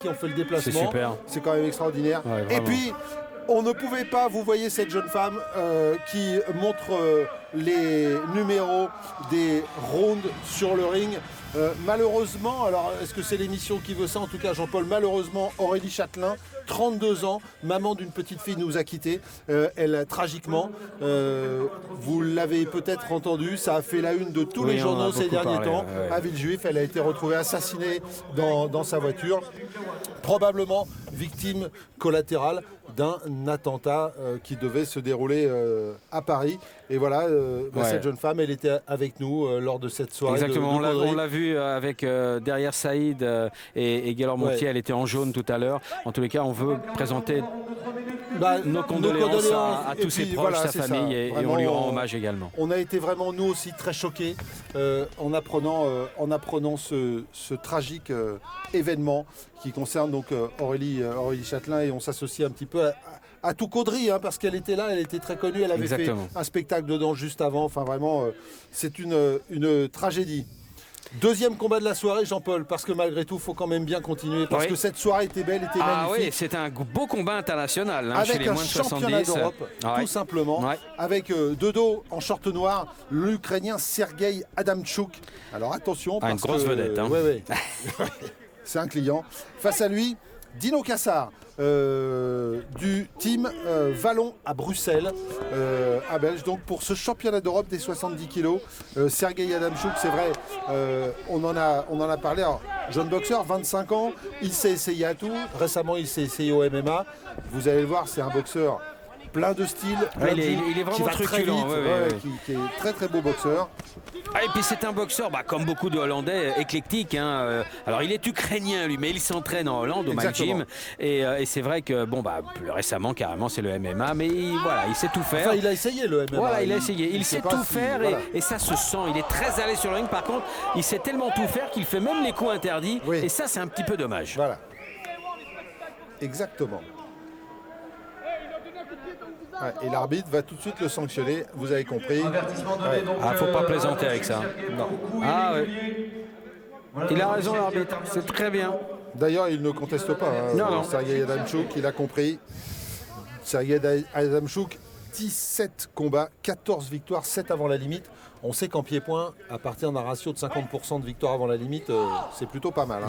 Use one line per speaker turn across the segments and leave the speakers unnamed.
qui ont fait le déplacement.
C'est super.
C'est quand même extraordinaire.
Ouais,
et puis, on ne pouvait pas, vous voyez cette jeune femme qui montre les numéros des rounds sur le ring. Malheureusement, alors est-ce que c'est l'émission qui veut ça? En tout cas, Jean-Paul, malheureusement, Aurélie Châtelain, 32 ans, maman d'une petite fille, nous a quittés. Elle, tragiquement, vous l'avez peut-être entendu, ça a fait la une de tous les journaux ces derniers temps. À Villejuif, elle a été retrouvée assassinée dans sa voiture. Probablement victime collatérale d'un attentat qui devait se dérouler à Paris. Et voilà, cette jeune femme, elle était avec nous lors de cette soirée.
Exactement, on l'a vu avec derrière Saïd et Gaylor Montier, elle était en jaune tout à l'heure. En tous les cas, on veut présenter nos condoléances à tous ses proches, sa famille, et on lui rend hommage également.
On a été vraiment, nous aussi, très choqués en apprenant ce tragique événement qui concerne donc Aurélie Châtelain, et on s'associe un petit peu à tout Caudry, parce qu'elle était là, elle était très connue, elle avait fait un spectacle dedans juste avant, enfin vraiment, c'est une tragédie. Deuxième combat de la soirée, Jean-Paul, parce que malgré tout, il faut quand même bien continuer, parce que cette soirée était belle, était magnifique.
Ah oui, c'est un beau combat international,
avec
chez les moins de 70.
Avec un championnat d'Europe, tout simplement, avec de dos en short noir, l'Ukrainien Sergei Adamchuk. Alors attention, parce
une grosse vedette.
C'est un client. Face à lui, Dino Cassar, du team Vallon à Bruxelles, à Belge, donc pour ce championnat d'Europe des 70 kilos. Sergei Adamchuk, c'est vrai, on en a parlé. Alors, jeune boxeur, 25 ans, il s'est essayé à tout. Récemment, il s'est essayé au MMA. Vous allez le voir, c'est un boxeur plein de style,
il est vraiment truculent,
qui est très très beau boxeur.
Et puis c'est un boxeur, comme beaucoup de Hollandais, éclectique. Alors il est ukrainien lui, mais il s'entraîne en Hollande au Mag Gym. Et c'est vrai que plus récemment carrément c'est le MMA, mais il sait tout faire.
Enfin, il a essayé le MMA.
Voilà, il a essayé. Il sait tout faire et ça se sent. Il est très à l'aise sur le ring. Par contre, il sait tellement tout faire qu'il fait même les coups interdits. Et ça, c'est un petit peu dommage.
Voilà. Exactement. Et l'arbitre va tout de suite le sanctionner, vous avez compris.
Faut pas plaisanter avec ça.
Non.
Il a raison l'arbitre, c'est très bien.
D'ailleurs, il ne conteste pas. Sergei Adamchuk, il a compris. Sergei Adamchuk, 17 combats, 14 victoires, 7 avant la limite. On sait qu'en pied-point, à partir d'un ratio de 50% de victoires avant la limite, c'est plutôt pas mal.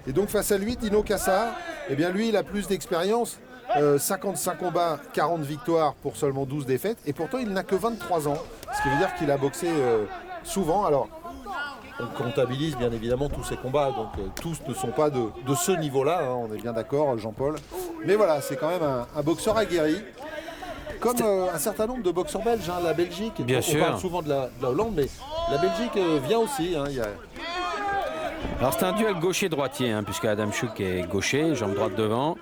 Et donc face à lui, Dino Cassar, lui, il a plus d'expérience. 55 combats, 40 victoires pour seulement 12 défaites. Et pourtant, il n'a que 23 ans. Ce qui veut dire qu'il a boxé souvent. Alors, on comptabilise bien évidemment tous ces combats. Donc, tous ne sont pas de ce niveau-là. On est bien d'accord, Jean-Paul. Mais voilà, c'est quand même un boxeur aguerri. Comme un certain nombre de boxeurs belges. La Belgique, on parle souvent de la Hollande, mais la Belgique vient aussi.
Alors, c'est un duel gaucher-droitier, puisque Adamchuk est gaucher, jambe droite devant.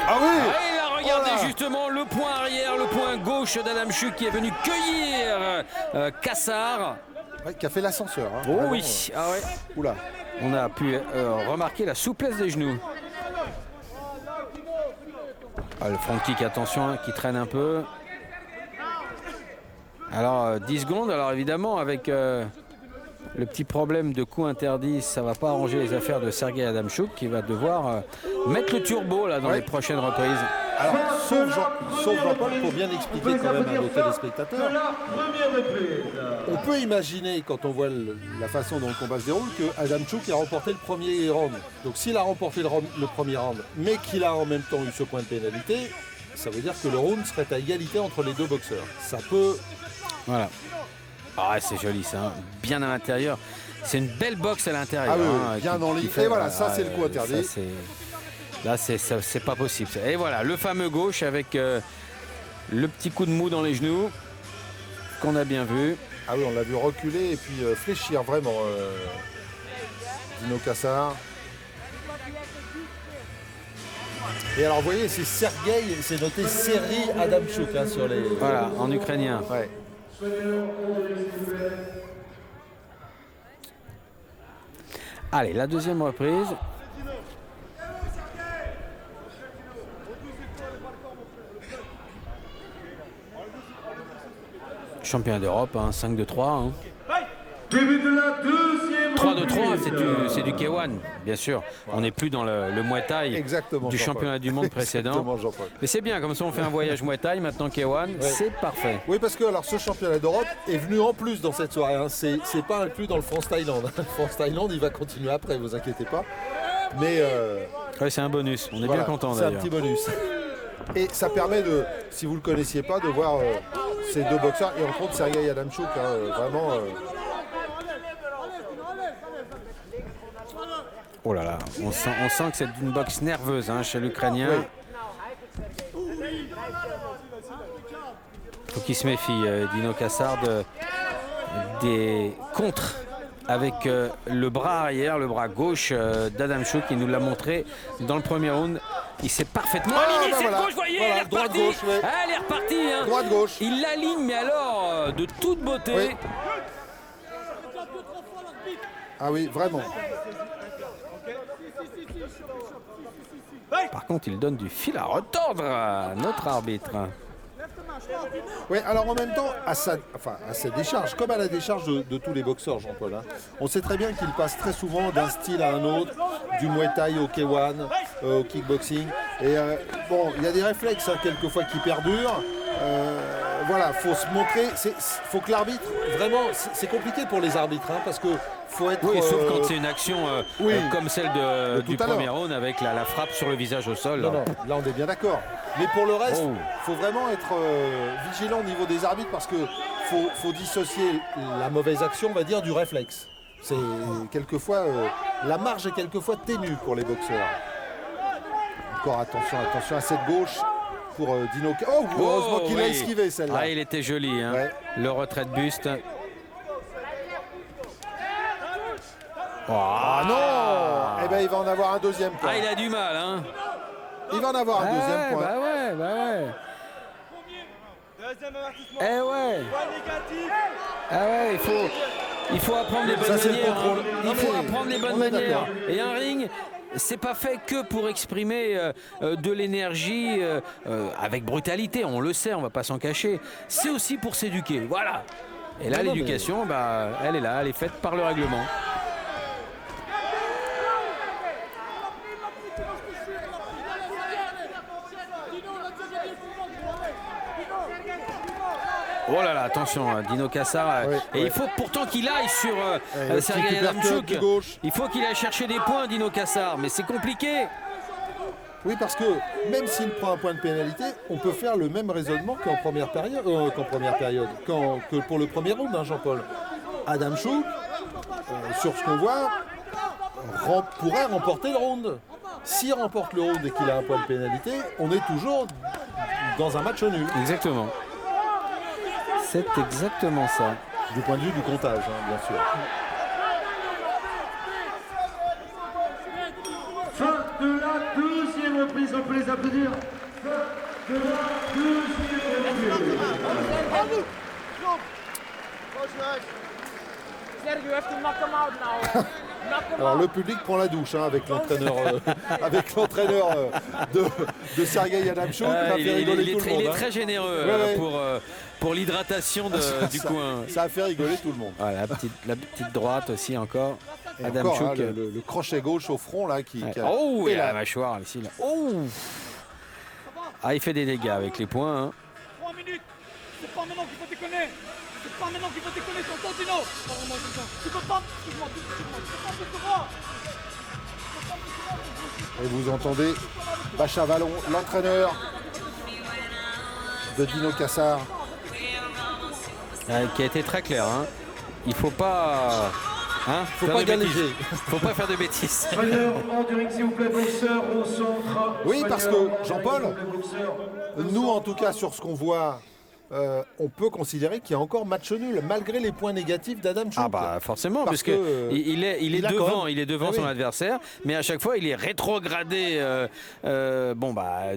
Ah oui!
Il a regardé justement le point arrière, le point gauche d'Adamchuk qui est venu cueillir Cassar.
Qui a fait l'ascenseur.
Oui.
Oula.
On a pu remarquer la souplesse des genoux. Le front kick, attention, qui traîne un peu. Alors 10 secondes, alors évidemment avec le petit problème de coup interdit, ça ne va pas arranger les affaires de Sergei Adamchuk qui va devoir mettre le turbo dans les prochaines reprises.
Alors, sauf Jean-Paul, pour bien expliquer quand même à nos téléspectateurs, on peut imaginer, quand on voit la façon dont le combat se déroule, que Adamchuk a remporté le premier round. Donc s'il a remporté le premier round, mais qu'il a en même temps eu ce point de pénalité, ça veut dire que le round serait à égalité entre les deux boxeurs. Ça peut...
Voilà. C'est joli ça, bien à l'intérieur. C'est une belle boxe à l'intérieur.
Bien dans l'île. Et voilà, ça c'est le coup interdit.
Là, c'est pas possible. Et voilà, le fameux gauche avec le petit coup de mou dans les genoux qu'on a bien vu.
Ah oui, on l'a vu reculer et puis fléchir vraiment. Dino Cassar. Et alors, vous voyez, c'est Sergei, c'est noté Sergei Adamchuk sur les...
Voilà, en ukrainien.
Ouais.
Allez, la deuxième reprise. Champion d'Europe, 5-2-3.
Début de la deuxième
3-2-3, c'est du K1, bien sûr. Voilà. On n'est plus dans le Muay Thai du championnat du monde précédent. Mais c'est bien, comme ça on fait un voyage Muay Thai, maintenant K1, c'est parfait.
Oui, parce que alors, ce championnat d'Europe est venu en plus dans cette soirée. Hein. C'est pas inclus dans le France Thaïlande. Le France Thaïlande, il va continuer après, vous inquiétez pas. Mais
c'est un bonus, on est bien content d'ailleurs.
C'est un petit bonus. Et ça permet de, si vous ne le connaissiez pas, de voir ces deux boxeurs. Et entre autres, Sergei Adamchuk, vraiment...
Oh là là, on sent que c'est une boxe nerveuse chez l'Ukrainien. Oui. Faut qu'il se méfie, Dino Kassar, des contres avec le bras arrière, le bras gauche d'Adamchuk, qui nous l'a montré dans le premier round. Il s'est parfaitement aligné cette gauche, voyez, elle est repartie. Elle est repartie.
Droite-gauche.
Il l'aligne, mais alors de toute beauté.
Oui. Ah oui, vraiment.
Par contre, il donne du fil à retordre à notre arbitre.
Oui, alors en même temps, à sa décharge, comme à la décharge de tous les boxeurs, Jean-Paul, on sait très bien qu'il passe très souvent d'un style à un autre, du Muay Thai au K1, au kickboxing. Et bon, il y a des réflexes quelquefois qui perdurent. Voilà, faut se montrer, faut que l'arbitre, vraiment, c'est compliqué pour les arbitres, parce que faut être...
Oui, sauf quand c'est une action comme celle du premier round avec la frappe sur le visage au sol.
Non, là on est bien d'accord. Mais pour le reste, faut vraiment être vigilant au niveau des arbitres parce que faut dissocier la mauvaise action, on va dire, du réflexe. C'est quelquefois, la marge est quelquefois ténue pour les boxeurs. Encore attention à cette gauche. Pour Dino. Oh, heureusement qu'il a esquivé celle-là.
Ah, il était joli, le retrait de buste.
Ah non. Eh ben, il va en avoir un deuxième point.
Ah, il a du mal,
Il va en avoir un deuxième point.
Bah ouais.
Deuxième avertissement.
Eh ouais.
Point négatif.
Ah ouais, il faut apprendre les bonnes manières. Il faut apprendre les bonnes manières. Et un ring, c'est pas fait que pour exprimer de l'énergie avec brutalité, on le sait, on va pas s'en cacher. C'est aussi pour s'éduquer, voilà. Et là, l'éducation, elle est là, elle est faite par le règlement. Oh là là, attention, Dino Kassar. Et il faut pourtant qu'il aille sur Sergei Adamchuk. Il faut qu'il aille chercher des points, Dino Kassar, mais c'est compliqué.
Oui, parce que même s'il prend un point de pénalité, on peut faire le même raisonnement qu'en première période, que pour le premier round, Jean-Paul. Adamchuk, sur ce qu'on voit, pourrait remporter le round. S'il remporte le round et qu'il a un point de pénalité, on est toujours dans un match nul.
Exactement. C'est exactement ça.
Du point de vue du comptage, bien sûr.
Fin de la deuxième reprise, on peut les applaudir. Fin de la deuxième reprise.
Alors le public prend la douche avec l'entraîneur de Sergei Adamchuk.
Il est très généreux pour l'hydratation du coin.
Ça a fait rigoler tout le monde.
Ah, la petite droite aussi encore.
Et Adamchuk. Encore, le crochet gauche au front là
et la mâchoire ici. Là. Oh. Ah, il fait des dégâts avec les poings.
3 minutes. C'est pas maintenant qu'il faut déconner. C'est pas maintenant qu'il faut déconner sur ton Dino. Tu peux pas.
Et vous entendez Bacha Vallon, l'entraîneur de Dino Kassar.
Qui a été très clair. Il faut pas...
faut pas galéger.
Faut pas faire de bêtises.
Oui, parce que Jean-Paul, nous en tout cas sur ce qu'on voit, on peut considérer qu'il y a encore match nul malgré les points négatifs d'Adamchuk.
Ah bah forcément, parce que il est devant son adversaire, mais à chaque fois il est rétrogradé.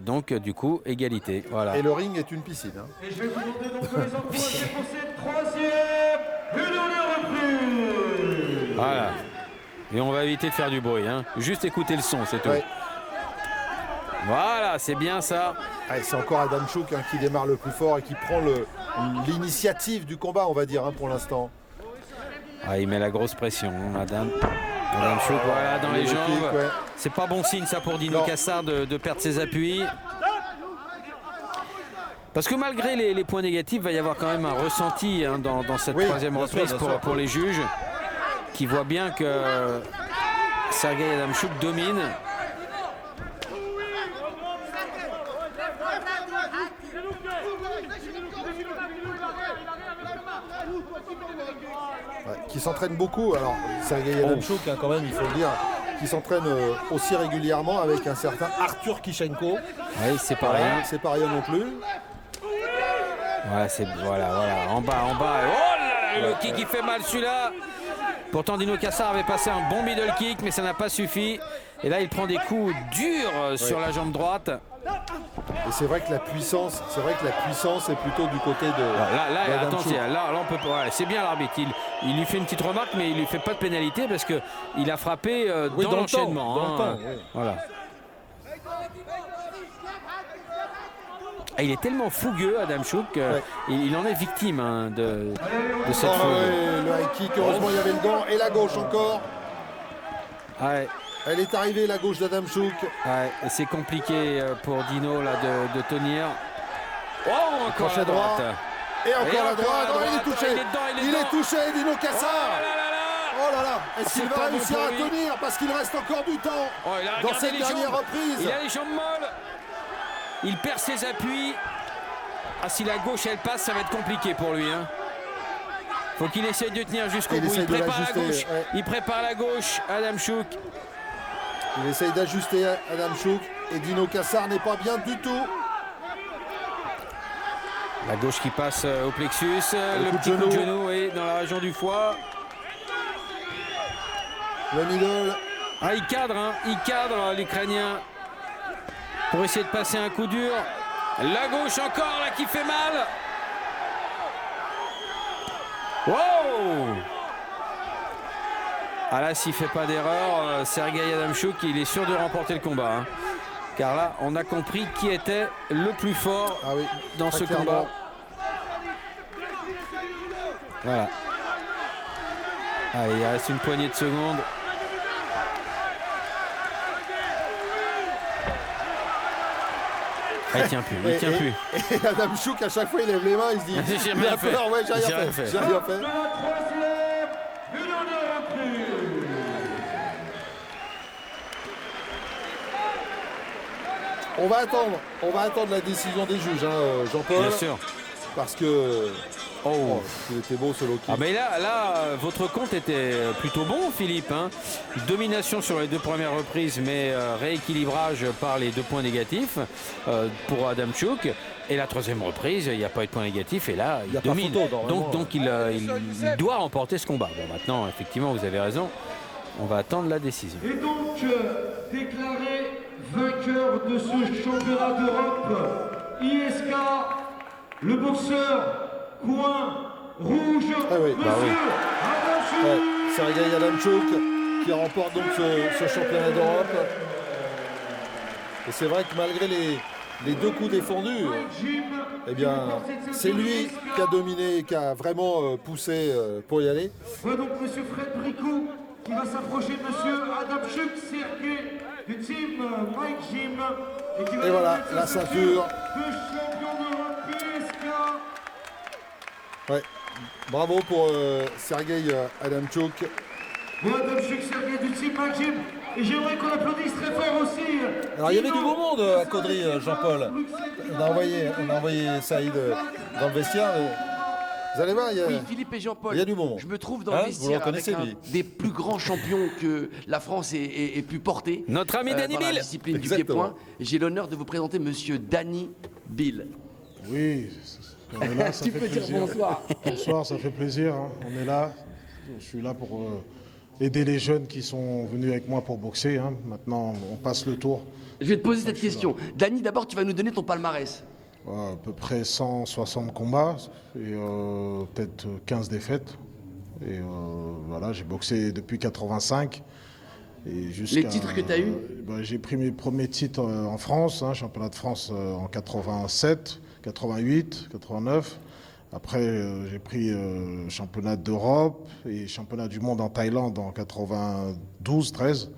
Donc du coup égalité. Voilà.
Et le ring est une piscine.
Et je vais vous demander donc les enfants pour cette troisième reprise.
Voilà. Et on va éviter de faire du bruit. Juste écouter le son, c'est tout. Ouais. Voilà, c'est bien ça.
C'est encore Adamchuk qui démarre le plus fort et qui prend l'initiative du combat, on va dire, pour l'instant.
Ah, il met la grosse pression, Adam Chouk, voilà, dans les jambes. Ouais. C'est pas bon signe ça pour Dino Cassar de perdre ses appuis. Parce que malgré les points négatifs, il va y avoir quand même un ressenti hein, dans cette troisième reprise pour les juges qui voient bien que Sergueï Adamchuk domine.
Qui s'entraîne beaucoup. Alors, Sergueï Adamchuk, hein, quand même, il faut le dire, qui s'entraîne aussi régulièrement avec un certain Arthur Kishenko.
Oui, c'est pas rien.
C'est pas rien non plus.
Voilà, en bas. Oh là là, le kick qui fait mal celui-là. Pourtant, Dino Cassar avait passé un bon middle kick, mais ça n'a pas suffi. Et là, il prend des coups durs sur la jambe droite.
Et c'est vrai que la puissance, est plutôt du côté de.
Là, attention, là, on peut pas. Ouais, c'est bien l'arbitre. Il lui fait une petite remarque, mais il lui fait pas de pénalité parce que il a frappé dans l'enchaînement.
Dans le temps.
Voilà. Et il est tellement fougueux, Adamchuk, il en est victime hein, de cette fougue.
Le high kick, heureusement il y avait le gant et la gauche encore.
Ouais.
Elle est arrivée, la gauche d'Adamchuk.
Ouais, et c'est compliqué pour Dino là, de tenir. Oh, encore la droite.
Et encore la droite. Il est touché. Il est touché, Dino Cassar. Oh là là. Est-ce qu'il va réussir à tenir? Parce qu'il reste encore du temps dans cette dernière reprise.
Il a les jambes molles. Il perd ses appuis. Ah, si la gauche elle passe, ça va être compliqué pour lui. Hein. Faut qu'il essaye de tenir jusqu'au bout. Il prépare la gauche. Ouais. Il prépare la gauche, Adamchuk.
Il essaye d'ajuster Adamchuk. Et Dino Cassar n'est pas bien du tout.
La gauche qui passe au plexus. Le petit coup de genou dans la région du foie.
Le middle.
Ah, il cadre l'Ukrainien. Pour essayer de passer un coup dur. La gauche encore là qui fait mal. Wow! Ah là, s'il ne fait pas d'erreur, Sergueï Adamchuk, il est sûr de remporter le combat. Hein. Car là, on a compris qui était le plus fort dans ce combat. Voilà. Allez, il reste une poignée de secondes. Il tient plus.
Et Adamchuk, à chaque fois, il lève les mains, il se dit
j'ai rien fait.
J'ai rien fait. On va attendre la décision des juges, hein, Jean-Paul.
Bien sûr.
Parce que il était beau ce low kick.
Ah mais là, votre compte était plutôt bon, Philippe. Hein. Domination sur les deux premières reprises, mais rééquilibrage par les 2 points négatifs pour Adamchuk. Et la troisième reprise, il n'y a pas eu de points négatifs. Et là, il domine. Donc il doit remporter ce combat. Bon, maintenant, effectivement, vous avez raison. On va attendre la décision.
Et donc, déclaré vainqueur de ce championnat d'Europe, ISK, le boxeur coin rouge, Monsieur Adamchuk.
Sergueï Adamchuk qui remporte donc ce championnat d'Europe. Et c'est vrai que malgré les 2 coups défendus, eh bien, c'est lui qui a dominé, qui a vraiment poussé pour y aller.
Voilà donc Monsieur Fred Bricou qui va s'approcher de Monsieur Adamchuk, Sergueï du team Mike Jim.
Et voilà, la ceinture.
De champion d'Europe ISK.
Ouais, bravo pour Sergueï Adamchuk.
Bon, Adamchuk, Sergueï du team Mike Jim. Et j'aimerais qu'on applaudisse très fort aussi.
Alors il y avait du beau monde à Caudry, Jean-Paul. On a envoyé Saïd dans le vestiaire. Vous allez voir,
Philippe et Jean-Paul,
il y a du bon monde.
Je me trouve dans le vestiaire avec des plus grands champions que la France ait pu porter.
Notre ami Danny Bill.
Dans la discipline du pied-point. J'ai l'honneur de vous présenter Monsieur Danny Bill.
Oui, on est là, ça
tu
fait
peux
plaisir.
dire bonsoir.
Bonsoir, ça fait plaisir. Hein. On est là. Je suis là pour aider les jeunes qui sont venus avec moi pour boxer. Hein. Maintenant, on passe le tour.
Je vais te poser cette question. Danny, d'abord, tu vas nous donner ton palmarès.
À peu près 160 combats et peut-être 15 défaites. Et voilà, j'ai boxé depuis 85. Et
les titres que tu as eus
j'ai pris mes premiers titres en France, hein, championnat de France en 87, 88, 89. Après, j'ai pris championnat d'Europe et championnat du monde en Thaïlande en 92-13.